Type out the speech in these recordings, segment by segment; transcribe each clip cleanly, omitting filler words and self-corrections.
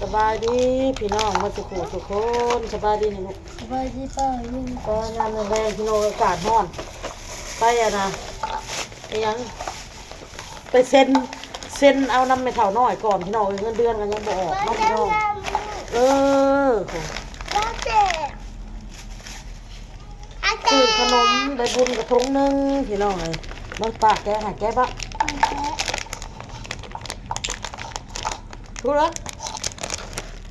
สบายดีพี่น้องมาสุขสุขคนสบายดีนะลูกสบายดีป้าลุงก็งานแรงพี่น้องอากาศร้อนไปอะนะไอ้ยังไปเซ็นเอานำไม่เท่าน้อยก่อนพี่น้องเงินเดือนกันยังบ่ออกน้องพี่น้องเออซื้อขนมได้บุญกระทงนึงพี่น้องเลยมันปากแกหายแกบ้างทุกแล้ว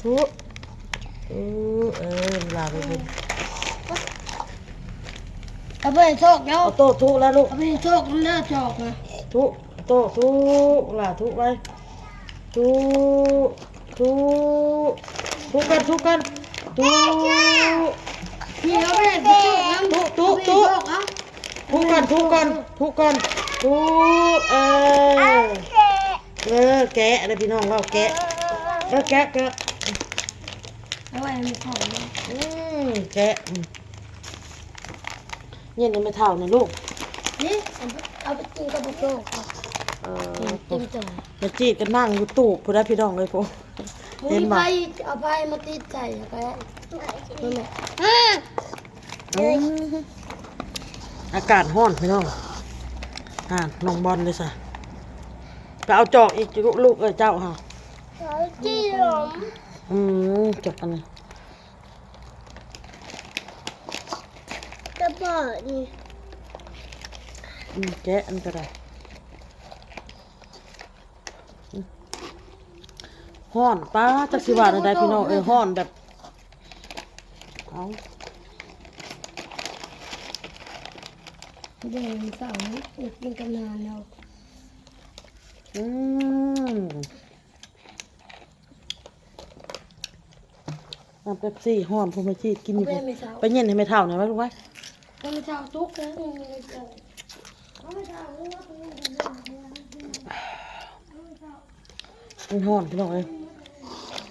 ทุกลาไปบุญเอาไปโชคแล้วเอาโต๊ะทุกแล้วลูกเอาไปโชคเลิกโชคนะทุกโต๊ะทุกล่ะทุกไปทุกกันทุกพี่เอาไปโชคแล้วทุกกันทุกแกะเลยพี่น้องเราแกะแกะเอาไว้ไม่เข้าเลยแกะเนี่ยยังไม่เท่านะลูกนี่เอาไปกินกับโชคกินจังมาจีดกันนั่งอยู่ตู้พูดได้พี่น้องเลยพวกเห็นไหมเอาไปมาติดใจไปนั่นแหละอากาศร้อนพี่น้องน้องบอลเลยสิไปเอาจอกอีกลูกเจ้าค่ะจีหลมจอกอันนี้จะบอกนี่แกะอันก็ได้ห้อนป้าจักสิว่าได้พี่น้องห้อนแบบเอาเดินสาวกินกันนานแล้วน้ำเป๊ปซี่ห้อนผมไม่ชีกินอยู่ไปเย็นให้ไม่เท่าหน่อยไหมลูกไหมไม่เท่าทุกแล้วมันห้อนพี่น้องเอ้ย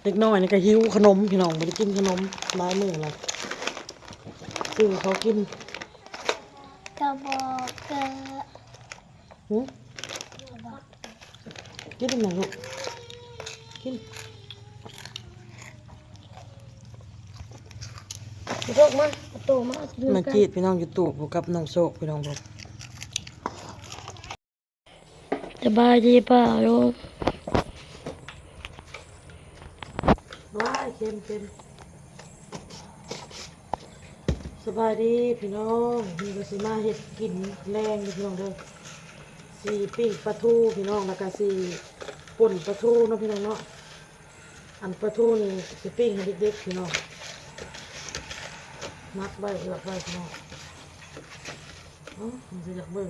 เด็กน้อยนี่ก็หิวขนมพี่น้องไม่ได้กินขนมร้ายมืออะไรซื้อเขากินกระบอกกินเป็นไงลูกกินโชคมาโตมามันจีดพี่น้องอยู่ตู้กับน้องโชคพี่น้องผมสบายดีป่ะลูกว้ายเค็มสบายดีพี่น้องมีก็สิมาเห็ดกินแรงพี่น้องเด้อสีปิ้งปลาทูพี่น้องแล้วก็สีป่นปลาทูเนาะพี่น้องเนาะอันปลาทูนี่สิปิ้งให้เด็กๆพี่น้องมัดไว้เอือกไว้พี่น้องมันจะอยากเบิ่ง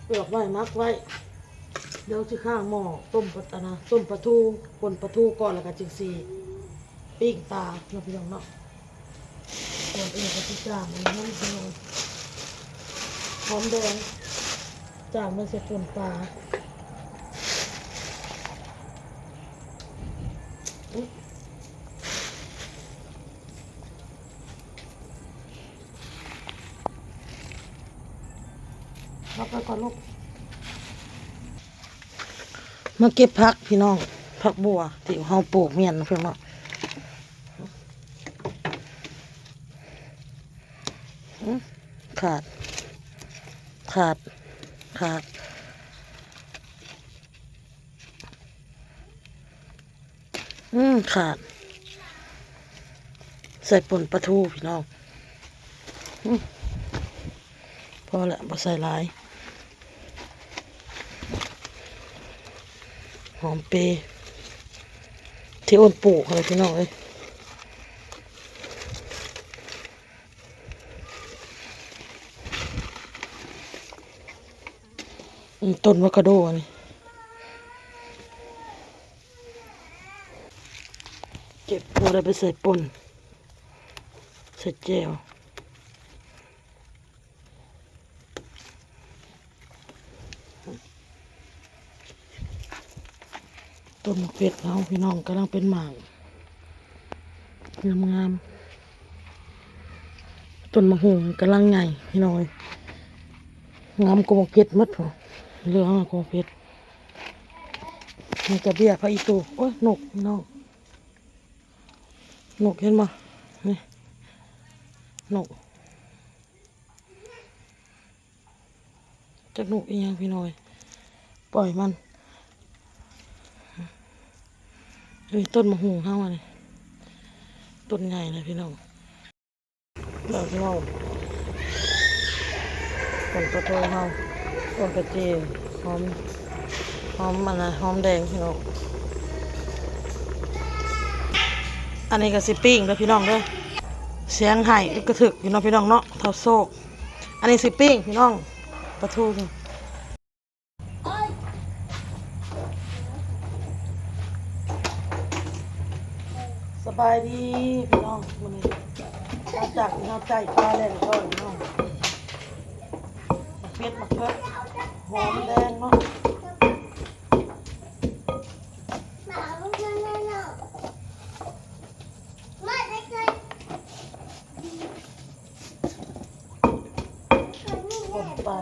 เอือกไว้มัดไว้เดี๋ยวจะข้างหม้อต้มปลาทูป่นปลาทูก่อนแล้วก็จึงสีปิ้งปลาเนาะพี่น้องเนาะก่อนอื่นก็จะจ่างมันน้ำพี่น้องหอมแดงจ่างมันเสร็จป่นปลารับไปก่อนลูกมาเก็บผักพี่น้องผักบัวที่เฮาปลูกเมียนเพื่อนเนาะขาดขาดใส่ป่นปลาทูพี่น้องพอแล้วบ่ใส่หลายหอมเปย์ที่อ้นปลูกอะไรพี่น้องเอ้ยต้นวากาโดนี่เก็บพอได้ไปใส่ป่นใส่แจ่ว ต้นมะเป็ดเนาะพี่น้องกำลังเป็นหมากงามๆต้นมะฮุงกำลังใหญ่พี่น้อยงามกว่ามะเป็ดมัดพอเหลืองกว่ามะเป็ดมันจะเบี้ยพระอีตูโอ้ยนกพี่น้องนกเห็นบ่นี่นกจักนกอีหยังพี่น้อยปล่อยมันนี่ต้นมะฮุงเฮาอันนี้ต้นใหญ่เลยพี่น้องดอกพี่น้องต้นกระโถเฮาต้นกระเจียวหอมมันนะหอมแดงพี่น้องอันนี้ก็สิปิ้งเด้อพี่น้องเด้อเสียงไห่กระถึกพี่น้องพี่น้องเนาะเท่าโซกอันนี้สิปิ้งพี่น้องปลาทูนี่สบายดีพี่น้องมื้อนี้มาจากพี่น้องใจปลาแล่นก่อนพี่น้องเป็ดมะเขือหอมแดงเนาะคนปลา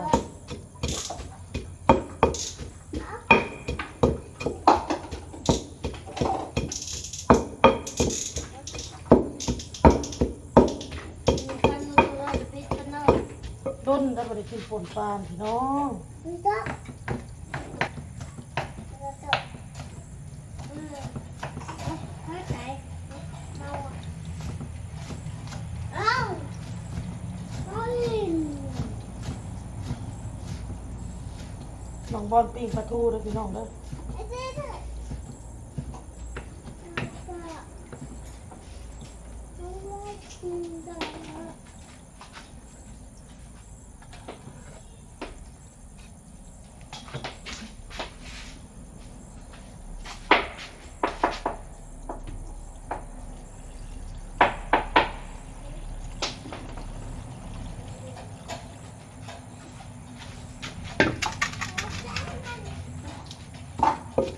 ต้นได้บ่ได้กินป่นปลาพี่น้องน้องบอลปิ้งปลาทูเด้อพี่น้องเด้อ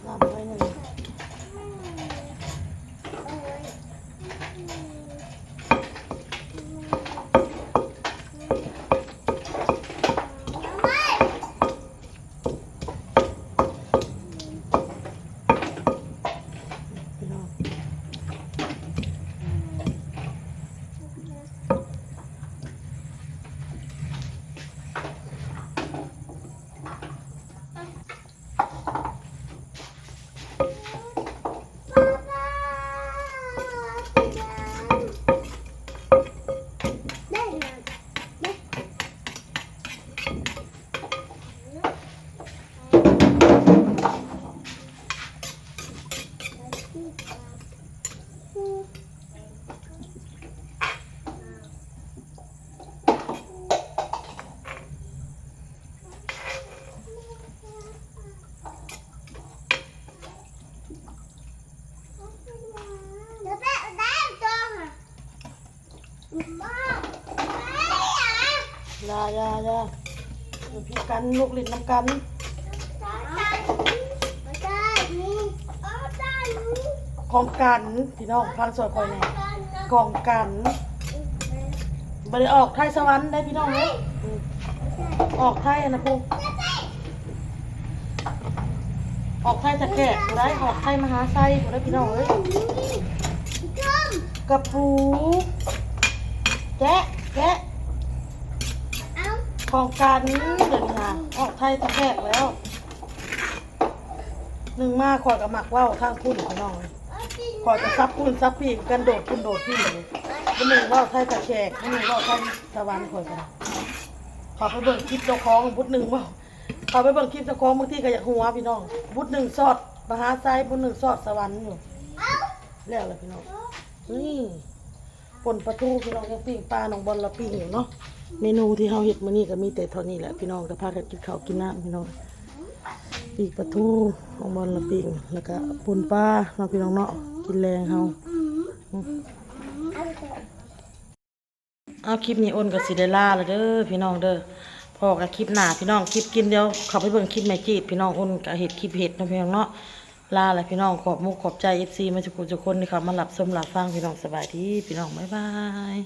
น้ำไว้หนึ่งพี่น้องยาเดี๋ยวพี่กันลูกลิ้นน้ำกันของกันพี่น้องพันสวยคอยแน่ของกันบ่ได้ออกไทยสวรรค์ได้พี่น้องเลยออกไทยนะปุ๊ออกไทยตะแกะได้ออกไทยมหาไซบ่ได้พี่น้องเลยกระปูแกะของการนี้เดี๋ยวนะออกไทยตะแคกแล้วหนึ่งมาขอกับหมักว่าวทางพุ่นพี่น้องขอจะซับพุ่นซับปีกกันโดดพุ่นโดดพี่เลยหนึ่งว่าวไทยตะแคกหนึ่งว่าวไทยตะวันขอกันขอไปเบิ่งคลิปเจ้าของบุตรหนึ่งว่าวขอไปเบิ่งคลิปเจ้าของบางทีก็อยากหัวพี่น้องบุตรหนึ่งสอดมหาไซบุตรหนึ่งสอดสวรรค์อยู่แล้วเลยพี่น้องนี่ป่นปลาทูพี่น้องยังปิ้งปลาหนองบอลละปิ้งอยู่เนาะเมนูที่เฮาเฮ็ดมื้อนี้ก็มีแต่เท่านี้แหละพี่น้องก็พากันกินข้าวกินน้ำพี่น้องปีกปลาทูหนองบอลละปิ้งแล้วก็ป่นปลาเนาะพี่น้องเนาะกินแรงเฮาเอาคลิปนี้อ้นก็สิได้ลาแล้วเด้อพี่น้องเด้อพอกับคลิปหน้าพี่น้องคลิปกินเดียวเข้าไปเบิ่งคลิปแม่จีดพี่น้องอ้นก็เฮ็ดคลิปเฮ็ดเนาะพี่น้องเนาะ ลาแหละพี่น้องขอบมุกขอบใจ FC มาทุกคนที่เขามาหลับชมหลับฟังพี่น้องสบายดีพี่น้องบ๊ายบาย